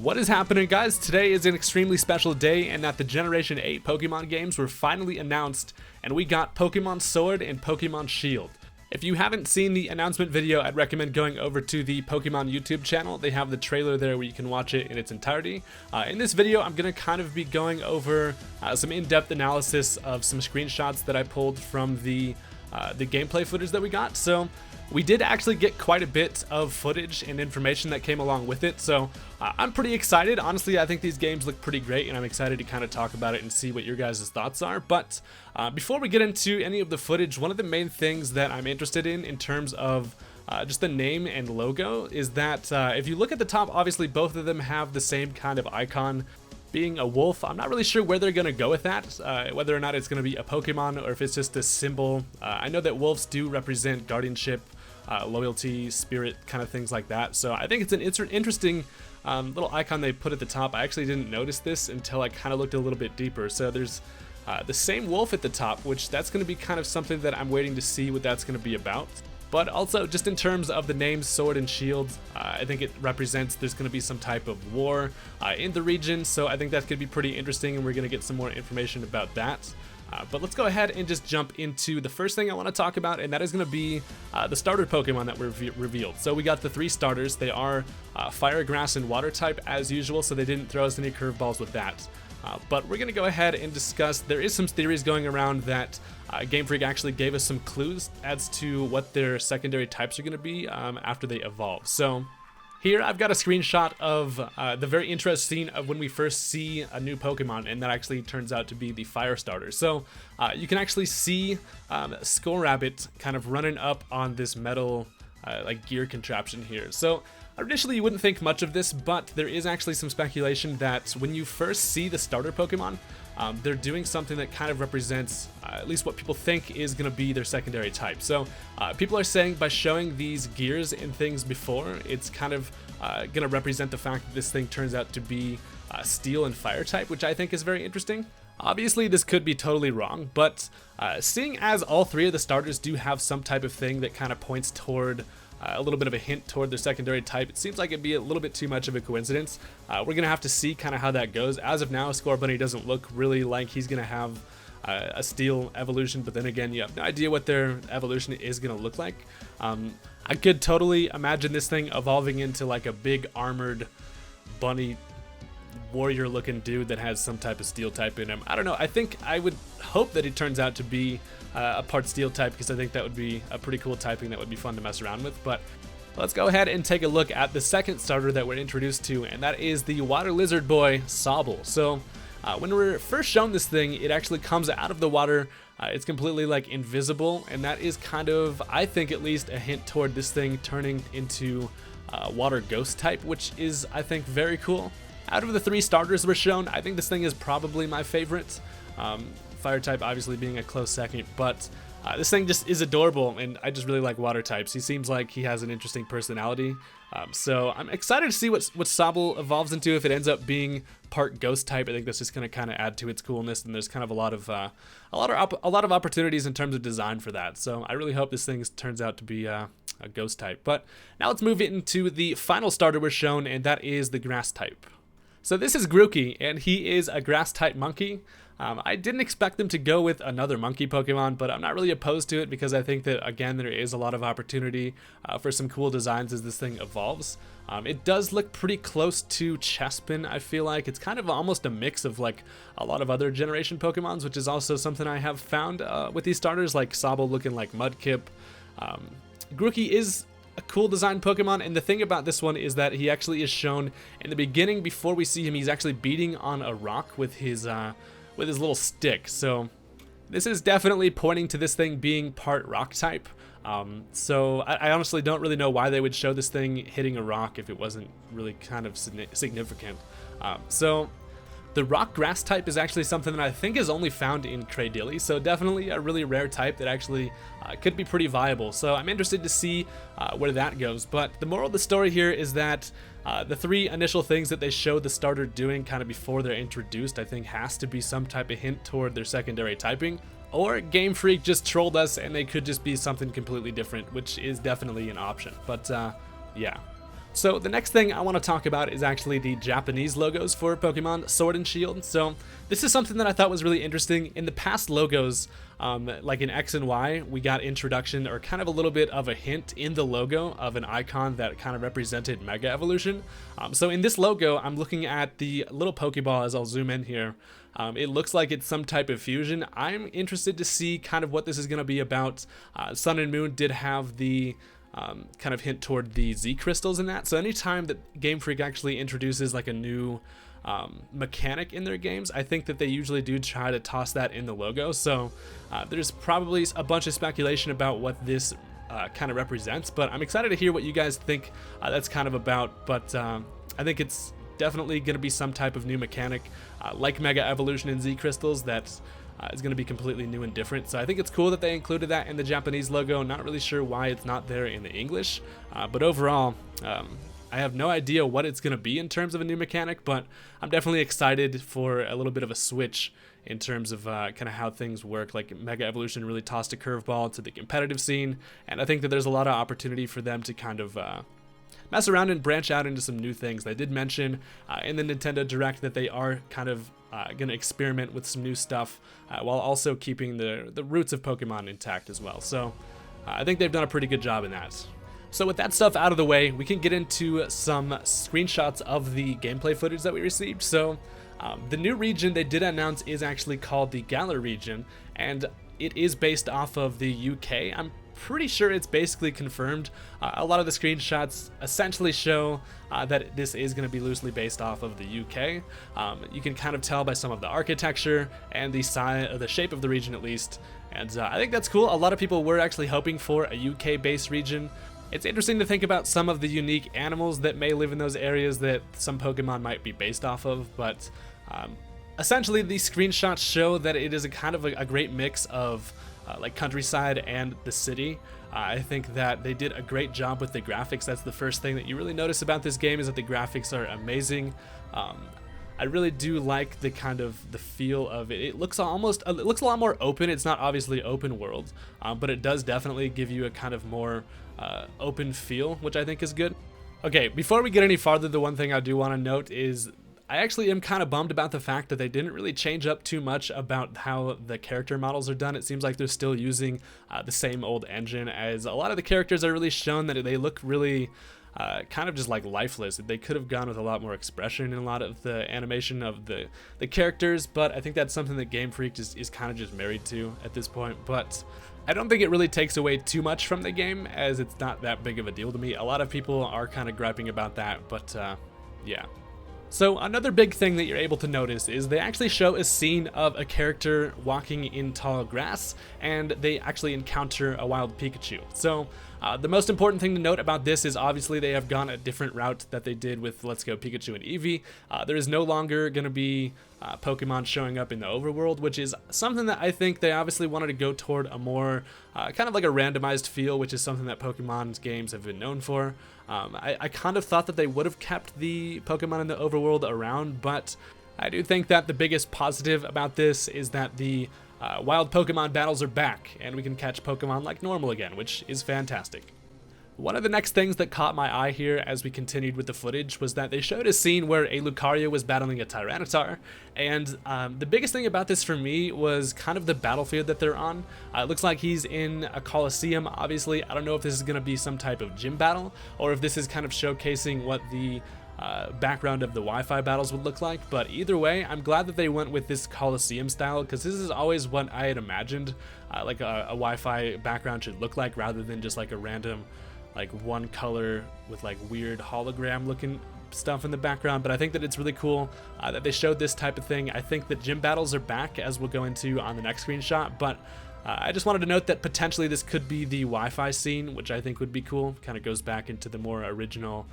What is happening, guys? Today is an extremely special day in that the Generation 8 Pokemon games were finally announced, and we got Pokemon Sword and Pokemon Shield. If you haven't seen the announcement video, I'd recommend going over to the Pokemon YouTube channel. They have the trailer there where you can watch it in its entirety. In this video, I'm going to kind of be going over some in-depth analysis of some screenshots that I pulled from the gameplay footage that we got. So we did actually get quite a bit of footage and information that came along with it, so I'm pretty excited. Honestly, I think these games look pretty great, and I'm excited to kind of talk about it and see what your guys' thoughts are. But before we get into any of the footage, one of the main things that I'm interested in terms of just the name and logo is that if you look at the top, obviously both of them have the same kind of icon, being a wolf. I'm not really sure where they're going to go with that, whether or not it's going to be a Pokemon or if it's just a symbol. I know that wolves do represent guardianship, loyalty, spirit, kind of things like that. So I think it's an interesting little icon they put at the top. I actually didn't notice this until I kind of looked a little bit deeper. So there's the same wolf at the top, which that's going to be kind of something that I'm waiting to see what that's going to be about. But also, just in terms of the names Sword and Shield, I think it represents there's going to be some type of war in the region, so I think that's going to be pretty interesting, and we're going to get some more information about that. But let's go ahead and just jump into the first thing I want to talk about, and that is going to be the starter Pokemon that were revealed. So we got the 3 starters. They are Fire, Grass, and Water type as usual, so they didn't throw us any curveballs with that. But we're going to go ahead and discuss, there is some theories going around that Game Freak actually gave us some clues as to what their secondary types are going to be after they evolve. So here I've got a screenshot of the very interesting scene of when we first see a new Pokemon, and that actually turns out to be the Fire starter. So you can actually see Skull Rabbit kind of running up on this metal like gear contraption here. So initially you wouldn't think much of this, but there is actually some speculation that when you first see the starter Pokemon, they're doing something that kind of represents at least what people think is going to be their secondary type. So people are saying by showing these gears and things before, it's kind of going to represent the fact that this thing turns out to be Steel and Fire type, which I think is very interesting. Obviously, this could be totally wrong, but seeing as all 3 of the starters do have some type of thing that kind of points toward a little bit of a hint toward their secondary type, it seems like it'd be a little bit too much of a coincidence. We're going to have to see kind of how that goes. As of now, Scorbunny doesn't look really like he's going to have a Steel evolution, but then again, you have no idea what their evolution is going to look like. I could totally imagine this thing evolving into like a big armored bunny warrior looking dude that has some type of Steel type in him. I don't know. I think I would hope that it turns out to be a part Steel type, because I think that would be a pretty cool typing that would be fun to mess around with. But let's go ahead and take a look at the second starter that we're introduced to, and that is the water lizard boy Sobble. So when we're first shown this thing, it actually comes out of the water. It's completely like invisible, and that is kind of, I think at least, a hint toward this thing turning into water ghost type, which is, I think, very cool. Out of the 3 starters that were shown, I think this thing is probably my favorite. Fire type obviously being a close second, but this thing just is adorable, and I just really like water types. He seems like he has an interesting personality, so I'm excited to see what Sobble evolves into. If it ends up being part ghost type, I think that's just going to kind of add to its coolness, and there's kind of a lot of opportunities in terms of design for that. So I really hope this thing turns out to be a ghost type. But now let's move into the final starter we're shown, and that is the grass type. So this is Grookey, and he is a grass type monkey. I didn't expect them to go with another monkey Pokemon, but I'm not really opposed to it, because I think that, again, there is a lot of opportunity for some cool designs as this thing evolves. It does look pretty close to Chespin, I feel like. It's kind of almost a mix of like a lot of other generation Pokemons, which is also something I have found with these starters, like Sobble looking like Mudkip. Grookey is a cool design Pokemon, and the thing about this one is that he actually is shown in the beginning. Before we see him, he's actually beating on a rock with his little stick. So this is definitely pointing to this thing being part rock type. So I honestly don't really know why they would show this thing hitting a rock if it wasn't really kind of significant. So the rock grass type is actually something that I think is only found in Cradily, so definitely a really rare type that actually could be pretty viable. So I'm interested to see where that goes. But the moral of the story here is that the 3 initial things that they showed the starter doing kind of before they're introduced, I think has to be some type of hint toward their secondary typing. Or Game Freak just trolled us and they could just be something completely different, which is definitely an option. But yeah. So the next thing I want to talk about is actually the Japanese logos for Pokemon Sword and Shield. So this is something that I thought was really interesting. In the past logos, like in X and Y, we got introduction or kind of a little bit of a hint in the logo of an icon that kind of represented Mega Evolution. So in this logo, I'm looking at the little Pokeball as I'll zoom in here. It looks like it's some type of fusion. I'm interested to see kind of what this is going to be about. Sun and Moon did have the kind of hint toward the Z crystals in that. So anytime that Game Freak actually introduces like a new mechanic in their games, I think that they usually do try to toss that in the logo. So there's probably a bunch of speculation about what this kind of represents, but I'm excited to hear what you guys think that's kind of about. But I think it's definitely going to be some type of new mechanic like Mega Evolution and Z crystals that is going to be completely new and different. So I think it's cool that they included that in the Japanese logo. Not really sure why it's not there in the English, but overall I have no idea what it's going to be in terms of a new mechanic, but I'm definitely excited for a little bit of a switch in terms of kind of how things work. Like Mega Evolution really tossed a curveball to the competitive scene, and I think that there's a lot of opportunity for them to kind of mess around and branch out into some new things. They did mention in the Nintendo Direct that they are kind of going to experiment with some new stuff while also keeping the roots of Pokemon intact as well. So I think they've done a pretty good job in that. So with that stuff out of the way, we can get into some screenshots of the gameplay footage that we received. So the new region they did announce is actually called the Galar region, and it is based off of the UK. I'm pretty sure it's basically confirmed. A lot of the screenshots essentially show that this is going to be loosely based off of the UK. You can kind of tell by some of the architecture and the size, the shape of the region at least, and I think that's cool. A lot of people were actually hoping for a UK-based region. It's interesting to think about some of the unique animals that may live in those areas that some Pokemon might be based off of, but essentially these screenshots show that it is a kind of a great mix of like countryside and the city. I think that they did a great job with the graphics. That's the first thing that you really notice about this game, is that the graphics are amazing. I really do like the kind of the feel of it. It looks a lot more open. It's not obviously open world, but it does definitely give you a kind of more open feel, which I think is good. Okay, before we get any farther, the one thing I do want to note is I actually am kind of bummed about the fact that they didn't really change up too much about how the character models are done. It seems like they're still using the same old engine, as a lot of the characters are really shown that they look really kind of just like lifeless. They could have gone with a lot more expression in a lot of the animation of the characters, but I think that's something that Game Freak is kind of just married to at this point. But I don't think it really takes away too much from the game, as it's not that big of a deal to me. A lot of people are kind of griping about that, but yeah. So another big thing that you're able to notice is they actually show a scene of a character walking in tall grass, and they actually encounter a wild Pikachu. So the most important thing to note about this is obviously they have gone a different route that they did with Let's Go Pikachu and Eevee. There is no longer going to be Pokemon showing up in the overworld, which is something that I think they obviously wanted to go toward a more kind of like a randomized feel, which is something that Pokemon's games have been known for. I kind of thought that they would have kept the Pokemon in the overworld around, but I do think that the biggest positive about this is that the wild Pokemon battles are back, and we can catch Pokemon like normal again, which is fantastic. One of the next things that caught my eye here as we continued with the footage was that they showed a scene where a Lucario was battling a Tyranitar, and the biggest thing about this for me was kind of the battlefield that they're on. It looks like he's in a Coliseum, obviously. I don't know if this is going to be some type of gym battle, or if this is kind of showcasing what the background of the Wi-Fi battles would look like, but either way, I'm glad that they went with this Coliseum style, because this is always what I had imagined like a Wi-Fi background should look like, rather than just like a random like one color with like weird hologram looking stuff in the background. But I think that it's really cool that they showed this type of thing. I think that gym battles are back, as we'll go into on the next screenshot, but I just wanted to note that potentially this could be the Wi-Fi scene, which I think would be cool. Kind of goes back into the more original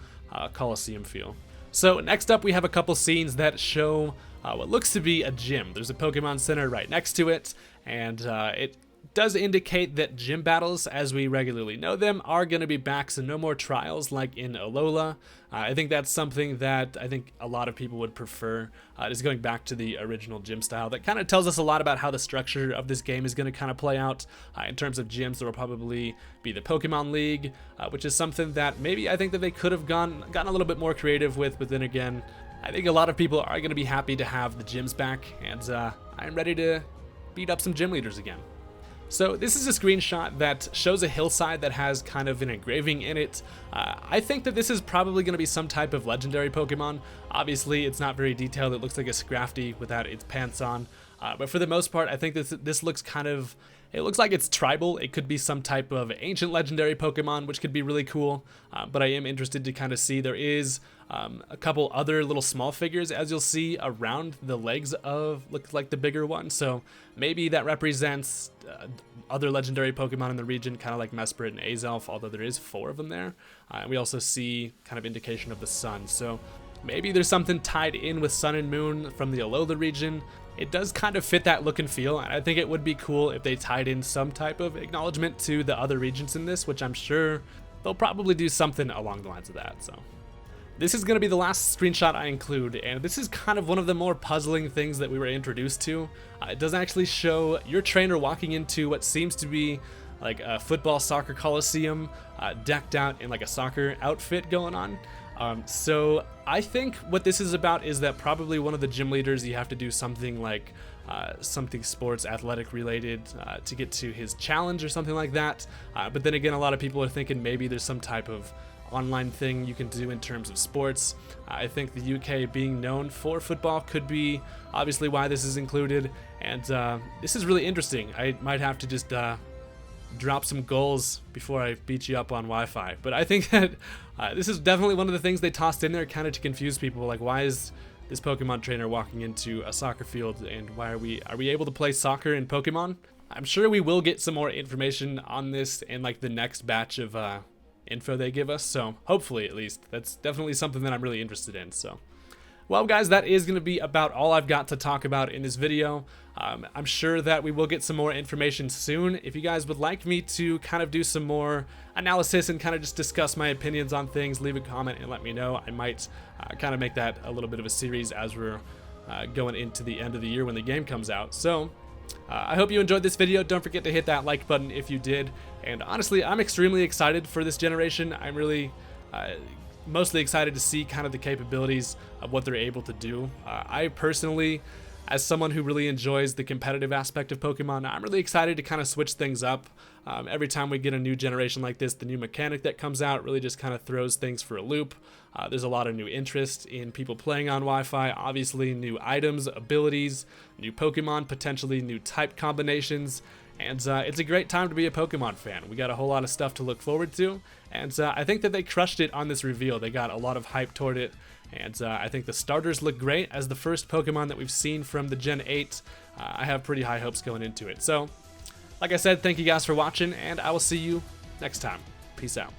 Coliseum feel. So next up, we have a couple scenes that show what looks to be a gym. There's a Pokemon Center right next to it, and it does indicate that gym battles, as we regularly know them, are going to be back, so no more trials like in Alola. I think that's something that I think a lot of people would prefer, is going back to the original gym style. That kind of tells us a lot about how the structure of this game is going to kind of play out. In terms of gyms, there will probably be the Pokemon League, which is something that maybe I think that they could have gotten a little bit more creative with, but then again, I think a lot of people are going to be happy to have the gyms back, and I'm ready to beat up some gym leaders again. So this is a screenshot that shows a hillside that has kind of an engraving in it. I think that this is probably going to be some type of legendary Pokemon. Obviously, it's not very detailed. It looks like a Scrafty without its pants on. But for the most part, I think this looks kind of... It looks like it's tribal. It could be some type of ancient legendary Pokemon, which could be really cool. But I am interested to kind of see. There is a couple other little small figures, as you'll see, around the legs of, looks like the bigger one. So maybe that represents other legendary Pokemon in the region, kind of like Mesprit and Azelf, although there is 4 of them there. And we also see kind of indication of the sun. So maybe there's something tied in with Sun and Moon from the Alola region. It does kind of fit that look and feel, and I think it would be cool if they tied in some type of acknowledgement to the other regions in this, which I'm sure they'll probably do something along the lines of that. So this is going to be the last screenshot I include, and this is kind of one of the more puzzling things that we were introduced to. It does actually show your trainer walking into what seems to be like a football soccer coliseum, decked out in like a soccer outfit going on. So I think what this is about is that probably one of the gym leaders, you have to do something like something sports athletic related to get to his challenge or something like that. But then again, a lot of people are thinking maybe there's some type of online thing you can do in terms of sports. I think the UK being known for football could be obviously why this is included, and this is really interesting. I might have to just drop some goals before I beat you up on Wi-Fi. But I think that this is definitely one of the things they tossed in there kind of to confuse people. Like, why is this Pokemon trainer walking into a soccer field, and why are we able to play soccer in Pokemon? I'm sure we will get some more information on this in like the next batch of info they give us. So hopefully, at least, that's definitely something that I'm really interested in. So well, guys, that is going to be about all I've got to talk about in this video. I'm sure that we will get some more information soon. If you guys would like me to kind of do some more analysis and kind of just discuss my opinions on things, leave a comment and let me know. I might kind of make that a little bit of a series as we're going into the end of the year when the game comes out. So I hope you enjoyed this video. Don't forget to hit that like button if you did. And honestly, I'm extremely excited for this generation. I'm really mostly excited to see kind of the capabilities of what they're able to do. I personally, as someone who really enjoys the competitive aspect of Pokemon, I'm really excited to kind of switch things up. Every time we get a new generation like this, the new mechanic that comes out really just kind of throws things for a loop. There's a lot of new interest in people playing on Wi-Fi, obviously new items, abilities, new Pokemon, potentially new type combinations. And it's a great time to be a Pokemon fan. We got a whole lot of stuff to look forward to, and I think that they crushed it on this reveal. They got a lot of hype toward it, and I think the starters look great. As the first Pokemon that we've seen from the Gen 8, I have pretty high hopes going into it. So, like I said, thank you guys for watching, and I will see you next time. Peace out.